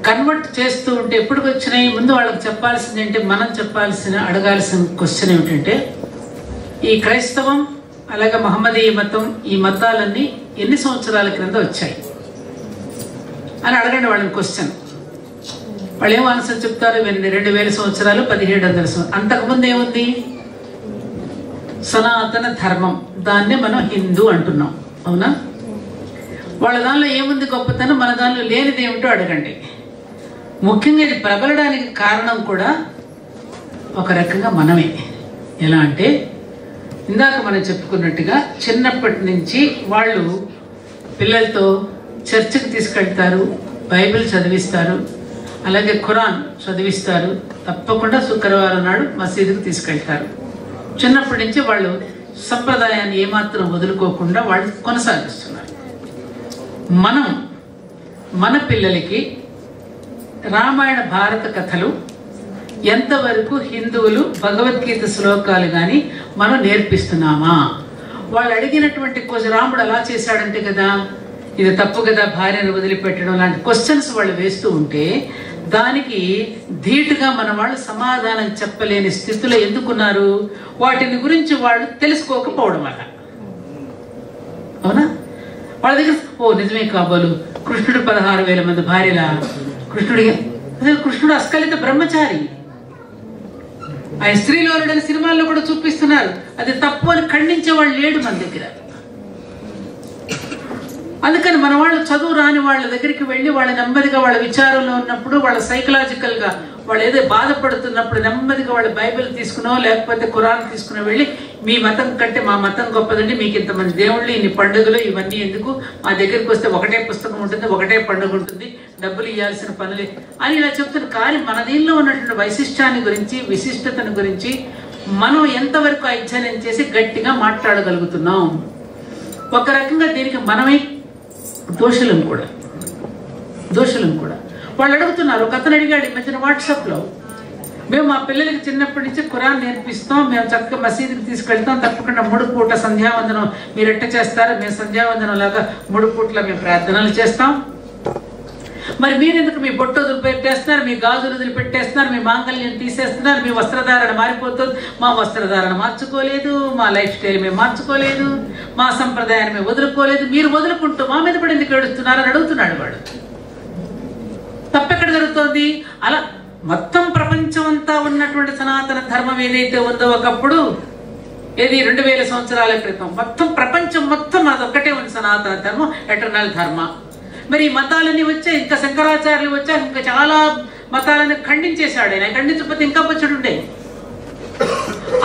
Convert చేస్తూ ఉంటే ఎప్పుడు వచ్చినాయి ముందు వాళ్ళకి చెప్పాల్సింది ఏంటి, మనం అడగాల్సిన క్వశ్చన్ ఏమిటంటే, ఈ క్రైస్తవం అలాగే మహమ్మదీయ మతం, ఈ మతాలన్నీ ఎన్ని సంవత్సరాల క్రింద వచ్చాయి అని అడగండి వాళ్ళని క్వశ్చన్. వాళ్ళు ఏం ఆన్సర్ చెప్తారు, 2000 సంవత్సరాలు, 1700 సంవత్సరాలు. అంతకుముందు ఏముంది, సనాతన ధర్మం, దాన్నే మనం హిందూ అంటున్నాం, అవునా? వాళ్ళ దానిలో ఏముంది గొప్పతనం, మన దానిలో లేనిది ఏమిటో అడగండి. ముఖ్యంగా ఇది ప్రబలడానికి కారణం కూడా ఒక రకంగా మనమే. ఎలా అంటే, ఇందాక మనం చెప్పుకున్నట్టుగా చిన్నప్పటి నుంచి వాళ్ళు పిల్లలతో చర్చికి తీసుకెళ్తారు, బైబిల్ చదివిస్తారు, అలాగే ఖురాన్ చదివిస్తారు, తప్పకుండా శుక్రవారం నాడు మసీదుకు తీసుకెళ్తారు. చిన్నప్పటి నుంచి వాళ్ళు సంప్రదాయాన్ని ఏమాత్రం వదులుకోకుండా వాళ్ళు కొనసాగిస్తున్నారు. మనం మన పిల్లలకి రామాయణ భారత కథలు ఎంతవరకు హిందువులు భగవద్గీత శ్లోకాలు కానీ మనం నేర్పిస్తున్నామా? వాళ్ళు అడిగినటువంటి రాముడు అలా చేశాడంటే కదా, ఇది తప్పు కదా, భార్యను వదిలిపెట్టడం లాంటి క్వశ్చన్స్ వాళ్ళు వేస్తూ ఉంటే దానికి ధీటుగా మన వాళ్ళు సమాధానం చెప్పలేని స్థితిలో ఎందుకున్నారు? వాటిని గురించి వాళ్ళు తెలుసుకోకపోవడం వల్ల. అవునా? వాళ్ళ దగ్గర నిజమే కాబోలు, కృష్ణుడు 16,000 మంది భార్యల, కృష్ణుడు అస్కలిత బ్రహ్మచారి, ఆయన స్త్రీలోరుడని సినిమాల్లో కూడా చూపిస్తున్నారు. అది తప్పు అని ఖండించే వాళ్ళు లేడు మన దగ్గర. అందుకని మన వాళ్ళు చదువు రాని వాళ్ళ దగ్గరికి వెళ్ళి వాళ్ళ నెమ్మదిగా వాళ్ళ విచారంలో ఉన్నప్పుడు, వాళ్ళ సైకలాజికల్గా వాళ్ళు ఏదో బాధపడుతున్నప్పుడు నెమ్మదిగా వాళ్ళ బైబిల్ తీసుకునో లేకపోతే ఖురాన్ తీసుకునో వెళ్ళి, మీ మతం కంటే మా మతం గొప్పదండి, మీకు ఇంతమంది దేవుళ్ళు, ఇన్ని పండుగలు, ఇవన్నీ ఎందుకు, మా దగ్గరికి వస్తే ఒకటే పుస్తకం ఉంటుంది, ఒకటే పండుగ ఉంటుంది, డబ్బులు ఇవ్వాల్సిన పనులే అని ఇలా చెప్తున్నారు. కానీ మన దీనిలో ఉన్నటువంటి వైశిష్టాన్ని గురించి, విశిష్టతను గురించి మనం ఎంతవరకు అధ్యయనం చేసి గట్టిగా మాట్లాడగలుగుతున్నాం? ఒక రకంగా దీనికి మనమే దోషులం కూడా. వాళ్ళు అడుగుతున్నారు. ఒక అతను అడిగాడు ఈ మధ్యన వాట్సాప్లో, మేము మా పిల్లలకి చిన్నప్పటి నుంచి ఖురాన్ నేర్పిస్తాం, మేము చక్కగా మసీదుకి తీసుకెళ్తాం, తప్పకుండా 3 పూట సంధ్యావందనం మీరు ఎట్ట చేస్తారు, మేము సంధ్యావందనం లాగా 3 పూట్ల మేము ప్రార్థనలు చేస్తాం, మరి మీరెందుకు మీ బొట్టు వదిలిపెట్టేస్తున్నారు, మీ గాజులు వదిలిపెట్టేస్తున్నారు, మీ మాంగళ్యం తీసేస్తున్నారు, మీ వస్త్రధారణ మారిపోతుంది? మా వస్త్రధారణ మార్చుకోలేదు, మా లైఫ్ స్టైల్ మేము మార్చుకోలేదు, మా సంప్రదాయాన్ని మేము వదులుకోలేదు, మీరు వదులుకుంటూ మా మీద పడి ఎందుకు ఏడుస్తున్నారని అడుగుతున్నాడు వాడు. తప్పెక్కడ జరుగుతోంది? అలా మొత్తం ప్రపంచం అంతా ఉన్నటువంటి సనాతన ధర్మం ఏదైతే ఉందో ఒకప్పుడు, ఏది 2000 సంవత్సరాల క్రితం మొత్తం ప్రపంచం మొత్తం అదొక్కటే ఉంది, సనాతన ధర్మం, ఎటర్నల్ ధర్మ. మరి ఈ మతాలన్నీ వచ్చాయి, ఇంకా శంకరాచార్యులు వచ్చారు, ఇంకా చాలా మతాలను ఖండించేశాడు ఆయన. ఖండించకపోతే ఇంకా పచ్చడుండే.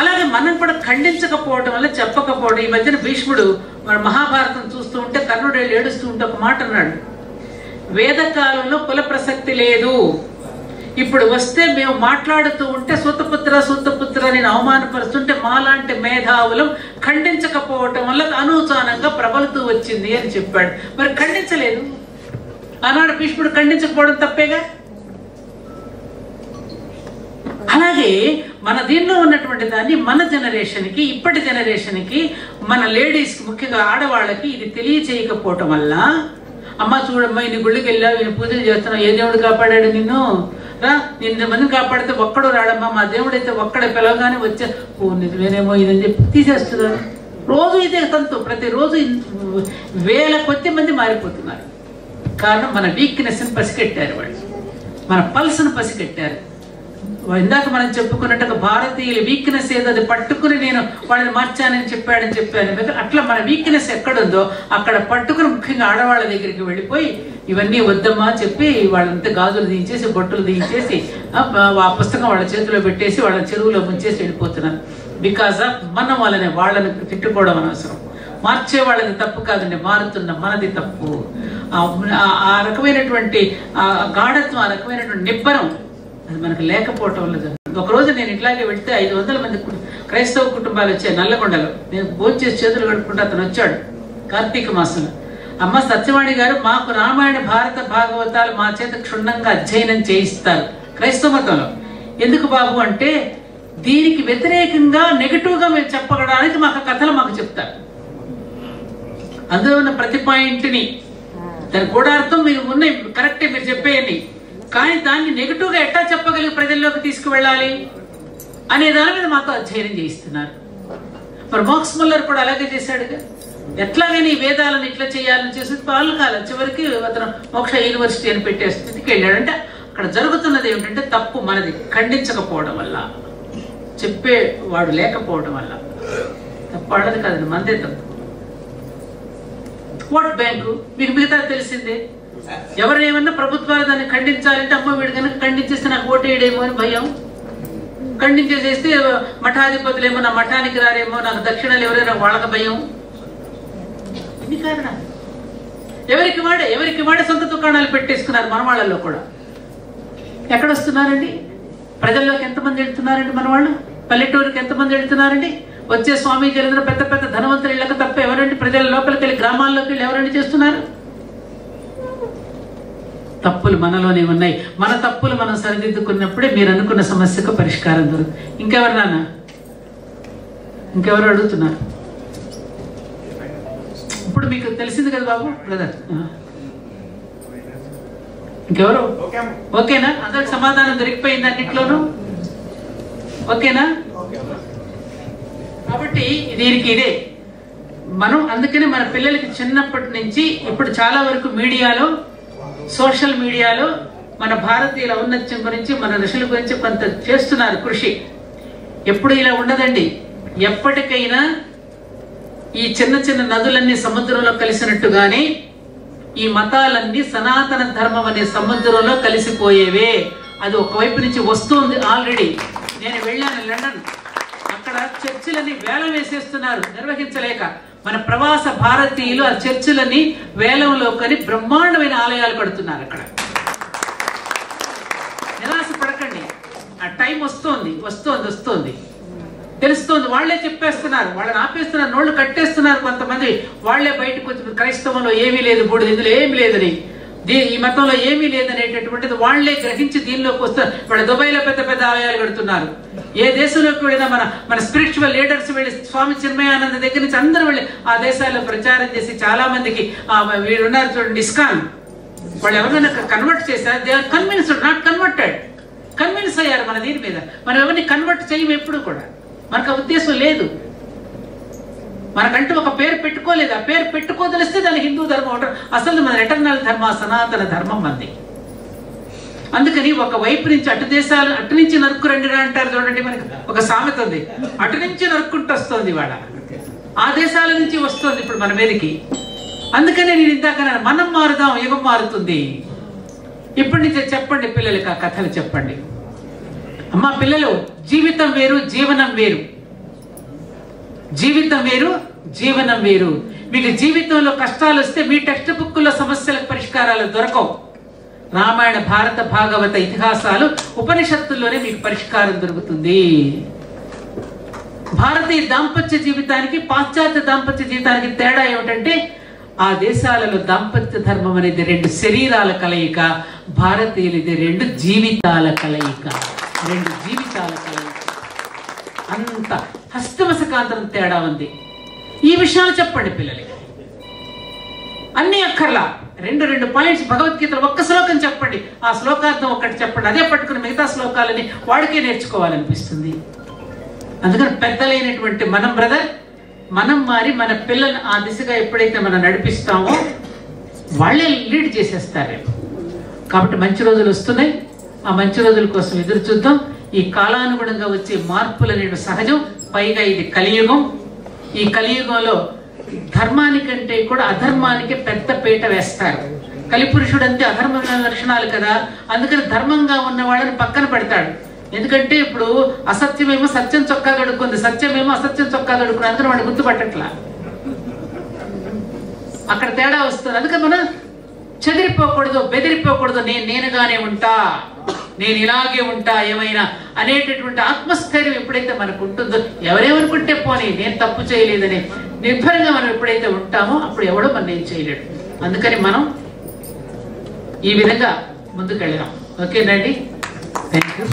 అలాగే మనం కూడా ఖండించకపోవడం వల్ల, చెప్పకపోవడం. ఈ మధ్యన భీష్ముడు మన మహాభారతం చూస్తూ ఉంటే కర్ణుడు ఏడుస్తూ ఉంటే ఒక మాట అన్నాడు, వేదకాలంలో కుల ప్రసక్తి లేదు, ఇప్పుడు వస్తే మేము మాట్లాడుతూ ఉంటే సూతపుత్ర నేను అవమానపరుస్తుంటే మాలాంటి మేధావులం ఖండించకపోవటం వల్ల అనూచానంగా ప్రబలుతూ వచ్చింది అని చెప్పాడు. మరి ఖండించలేదు ఆనాడు భీష్ముడు, ఖండించకపోవడం తప్పేగా. అలాగే మన దీనిలో ఉన్నటువంటి దాన్ని మన జనరేషన్కి, ఇప్పటి జనరేషన్కి, మన లేడీస్కి, ముఖ్యంగా ఆడవాళ్ళకి ఇది తెలియచేయకపోవటం వల్ల, అమ్మ చూడమ్మా ఇన్ని గుళ్ళకి వెళ్ళావు, ఈయన పూజలు చేస్తున్నావు, ఏ దేవుడు కాపాడాడు నిన్ను రా, నిన్న మందిని కాపాడితే ఒక్కడు రాడమ్మా, మా దేవుడైతే ఒక్కడే పిలవగానే వచ్చే నిజమేనేమో ఇదని చెప్పి తీసేస్తున్నారు. రోజు ఇదే తంతు, ప్రతిరోజు 1000 కొద్ది మంది మారిపోతున్నారు. కారణం మన వీక్నెస్ని పసిగట్టారు వాళ్ళు, మన పల్స్ను పసిగట్టారు. ఇందాక మనం చెప్పుకున్నట్టుగా భారతీయుల వీక్నెస్ ఏదో అది పట్టుకుని నేను వాళ్ళని మార్చానని చెప్పాను. అట్లా మన వీక్నెస్ ఎక్కడుందో అక్కడ పట్టుకుని, ముఖ్యంగా ఆడవాళ్ళ దగ్గరికి వెళ్ళిపోయి ఇవన్నీ వద్దమ్మా చెప్పి వాళ్ళంతా గాజులు దించేసి, బొట్టులు దించేసి, ఆ పుస్తకం వాళ్ళ చేతిలో పెట్టేసి వాళ్ళ చెరువులో ముంచేసి వెళ్ళిపోతున్నారు. బికాజ్ ఆఫ్ మనం వాళ్ళని తిట్టుకోవడం అనవసరం. మార్చే వాళ్ళది తప్పు కాదండి, మారుతున్న మనది తప్పు. ఆ రకమైనటువంటి గాఢత్వం, ఆ రకమైనటువంటి నిబ్బరం అది మనకు లేకపోవటం వల్ల జరుగుతుంది. ఒకరోజు నేను ఇట్లాగే వెళ్తే 500 మంది క్రైస్తవ కుటుంబాలు వచ్చాయి నల్లగొండలో. నేను భోజనం చేసి చేతులు కడుక్కుంటే అతను వచ్చాడు కార్తీక మాసంలో. అమ్మ సత్యవాణి గారు, మాకు రామాయణ భారత భాగవతాలు మా చేత క్షుణ్ణంగా అధ్యయనం చేయిస్తారు క్రైస్తవ మతంలో. ఎందుకు బాబు అంటే, దీనికి వ్యతిరేకంగా నెగటివ్గా మేము చెప్పడానికి మాకు కథలు మాకు చెప్తారు. అందులో ఉన్న ప్రతి పాయింట్ని, దాని కూడా అర్థం మీరు ఉన్నాయి, కరెక్టే మీరు చెప్పేయండి, కానీ దాన్ని నెగిటివ్గా ఎట్టా చెప్పగలిగి ప్రజల్లోకి తీసుకువెళ్ళాలి అనే దాని మీద మాతో అధ్యయనం చేయిస్తున్నారు. మరి మాక్స్ ముల్లర్ కూడా అలాగే చేశాడుగా. ఎట్లాగైనా ఈ వేదాలను ఇట్లా చేయాలని చేసి పాలు కాలం చివరికి అతను మోక్ష యూనివర్సిటీ అని పెట్టే స్థితికి వెళ్ళాడంటే అక్కడ జరుగుతున్నది ఏమిటంటే తప్పు మనది ఖండించకపోవడం వల్ల, చెప్పేవాడు లేకపోవడం వల్ల. తప్పు వాళ్ళది కాదండి, మనదే తప్పు. ఓట్ బ్యాంకు మీకు మిగతా తెలిసిందే. ఎవరేమన్నా ప్రభుత్వాలు దాన్ని ఖండించాలంటే అమ్మ వీడు కనుక ఖండించేస్తే నాకు ఓటు వేయడేమో అని భయం, ఖండించేసేస్తే మఠాధిపతులు ఏమో నా మఠానికి రారేమో, నాకు దక్షిణాలు ఎవరైనా వాళ్ళకి భయం. ఎన్ని కారణాలు. ఎవరికి వాడే సొంత దుకాణాలు పెట్టేసుకున్నారు మన వాళ్ళల్లో కూడా. ఎక్కడొస్తున్నారండి? ప్రజల్లోకి ఎంతమంది వెళ్తున్నారండి మన వాళ్ళు? పల్లెటూరుకి ఎంతమంది వెళ్తున్నారండి? వచ్చే స్వామీజీలందరూ పెద్ద పెద్ద ధనవంతులు ఇళ్ళకి తప్ప ఎవరండి ప్రజల లోపలికి వెళ్ళి గ్రామాల్లోకి వెళ్ళి ఎవరండి చేస్తున్నారు? తప్పులు మనలోనే ఉన్నాయి. మన తప్పులు మనం సరిదిద్దుకున్నప్పుడే మీరు అనుకున్న సమస్యకు పరిష్కారం దొరుకుతుంది. ఇంకెవరు నాన్న? ఇంకెవరు అడుగుతున్నారు? ఇప్పుడు మీకు తెలిసింది కదా బాబు బ్రదర్. ఇంకెవరు? ఓకేనా? అందరికి సమాధానం దొరికిపోయింది అన్నిట్లోనూ? ఓకేనా? కాబట్టి దీనికి ఇదే మనం అందుకని మన పిల్లలకి చిన్నప్పటి నుంచి ఇప్పుడు చాలా వరకు మీడియాలో, సోషల్ మీడియాలో మన భారతీయుల ఔన్నత్యం గురించి, మన ఋషుల గురించి కొంత చేస్తున్నారు కృషి. ఎప్పుడు ఇలా ఉండదండి. ఎప్పటికైనా ఈ చిన్న చిన్న నదులన్నీ సముద్రంలో కలిసినట్టుగానే ఈ మతాలన్నీ సనాతన ధర్మం అనే సముద్రంలో కలిసిపోయేవే. అది ఒకవైపు నుంచి వస్తుంది ఆల్రెడీ. నేను వెళ్ళాను లండన్, అక్కడ చర్చిలని వేలం వేసేస్తున్నారు నిర్వహించలేక. మన ప్రవాస భారతీయులు ఆ చర్చిలని వేలంలో కొని బ్రహ్మాండమైన ఆలయాలు కడుతున్నారు అక్కడ. నిరాశ పడకండి, ఆ టైం వస్తోంది తెలుస్తోంది. వాళ్లే చెప్పేస్తున్నారు, వాళ్ళని ఆపేస్తున్నారు, నోళ్లు కట్టేస్తున్నారు కొంతమంది. వాళ్లే బయటకు వచ్చి క్రైస్తవంలో ఏమీ లేదు, బూడిద ఇందులో ఏమీ లేదని, ఈ మతంలో ఏమీ లేదనేటటువంటిది వాళ్లే గ్రహించి దీనిలోకి వస్తారు. వాళ్ళ దుబాయ్లో పెద్ద పెద్ద ఆలయాలు కడుతున్నారు. ఏ దేశంలోకి వెళ్ళినా మన స్పిరిచువల్ లీడర్స్ వెళ్ళి స్వామి చిన్మయానంద దగ్గర నుంచి అందరూ వెళ్ళి ఆ దేశాల్లో ప్రచారం చేసి చాలా మందికి వీరున్నారు చూడండి ఇస్కాన్, వాళ్ళు ఎవరైనా కన్వర్ట్ చేశారు. They are convinced, not converted. Convince అయ్యారు మన దీని మీద. మనం ఎవరిని కన్వర్ట్ చేయము ఎప్పుడు కూడా. మనకు ఆ ఉద్దేశం లేదు. మనకంటూ ఒక పేరు పెట్టుకోలేదు. ఆ పేరు పెట్టుకోదలిస్తే దాని హిందూ ధర్మం అంటారు. అసలు మన ఎటర్నల్ ధర్మ, సనాతన ధర్మం మంది. అందుకని ఒక వైపు నుంచి అటు దేశాలు అటు నుంచి నరుక్కురండి అంటారు చూడండి. మనకి ఒక సామెత ఉంది, అటు నుంచి నరుక్కుంటూ వస్తుంది వాళ్ళ, ఆ దేశాల నుంచి వస్తుంది ఇప్పుడు మన మీదకి. అందుకనే నేను ఇందాక మనం మారుదాం, యుగం మారుతుంది. ఇప్పటి నుంచే చెప్పండి పిల్లలకి, ఆ కథలు చెప్పండి. అమ్మా పిల్లలు, జీవితం వేరు, జీవనం వేరు. జీవితం వేరు, జీవనం వేరు. మీకు జీవితంలో కష్టాలు వస్తే మీ టెక్స్ట్ బుక్కుల్లో సమస్యలకు పరిష్కారాలు దొరకవు. రామాయణ, భారత, భాగవత ఇతిహాసాలు, ఉపనిషత్తుల్లోనే మీకు పరిష్కారం దొరుకుతుంది. భారతీయ దాంపత్య జీవితానికి, పాశ్చాత్య దాంపత్య జీవితానికి తేడా ఏమిటంటే ఆ దేశాలలో దాంపత్య ధర్మం అనేది 2 శరీరాల కలయిక, భారతీయులది 2 జీవితాల కలయిక. 2 జీవితాల కలయిక. అంత హస్తమసకాంతరం తేడా ఉంది. ఈ విషయాలు చెప్పండి పిల్లలకి. అన్ని అక్కర్లా, 2 పాయింట్స్ భగవద్గీతలో ఒక్క శ్లోకం చెప్పండి, ఆ శ్లోకార్థం ఒకటి చెప్పండి. అదే పట్టుకుని మిగతా శ్లోకాలని వాడికే నేర్చుకోవాలనిపిస్తుంది. అందుకని పెద్దలైనటువంటి మనం బ్రదర్, మనం మారి మన పిల్లల్ని ఆ దిశగా ఎప్పుడైతే మనం నడిపిస్తామో వాళ్ళే లీడ్ చేసేస్తారు. కాబట్టి మంచి రోజులు వస్తున్నాయి. ఆ మంచి రోజుల కోసం ఎదురు చూద్దాం. ఈ కాలానుగుణంగా వచ్చే మార్పులు అనేవి సహజం. పైగా ఇది కలియుగం. ఈ కలియుగంలో ధర్మానికంటే కూడా అధర్మానికి పెద్ద పీట వేస్తారు. కలిపురుషుడు అంతే అధర్మ లక్షణాలు కదా. అందుకని ధర్మంగా ఉన్న వాళ్ళని పక్కన పెడతాడు. ఎందుకంటే ఇప్పుడు అసత్యమేమో సత్యం చొక్కా కడుక్కుంది, సత్యమేమో అసత్యం చొక్కా కడుక్కుని, అందుకని వాడిని గుర్తుపట్టట్లా. అక్కడ తేడా వస్తుంది. అందుకని మనం చెదిరిపోకూడదు, బెదిరిపోకూడదు. నేనుగానే ఉంటా, నేను ఇలాగే ఉంటా ఏమైనా అనేటటువంటి ఆత్మస్థైర్యం ఎప్పుడైతే మనకు ఉంటుందో, ఎవరేమనుకుంటే పోనీ నేను తప్పు చేయలేదని నిర్భరంగా మనం ఎప్పుడైతే ఉంటామో అప్పుడు ఎవడో మనం ఏం చేయలేడు. అందుకని మనం ఈ విధంగా ముందుకు వెళ్ళాం. ఓకేనండి, థ్యాంక్ యూ.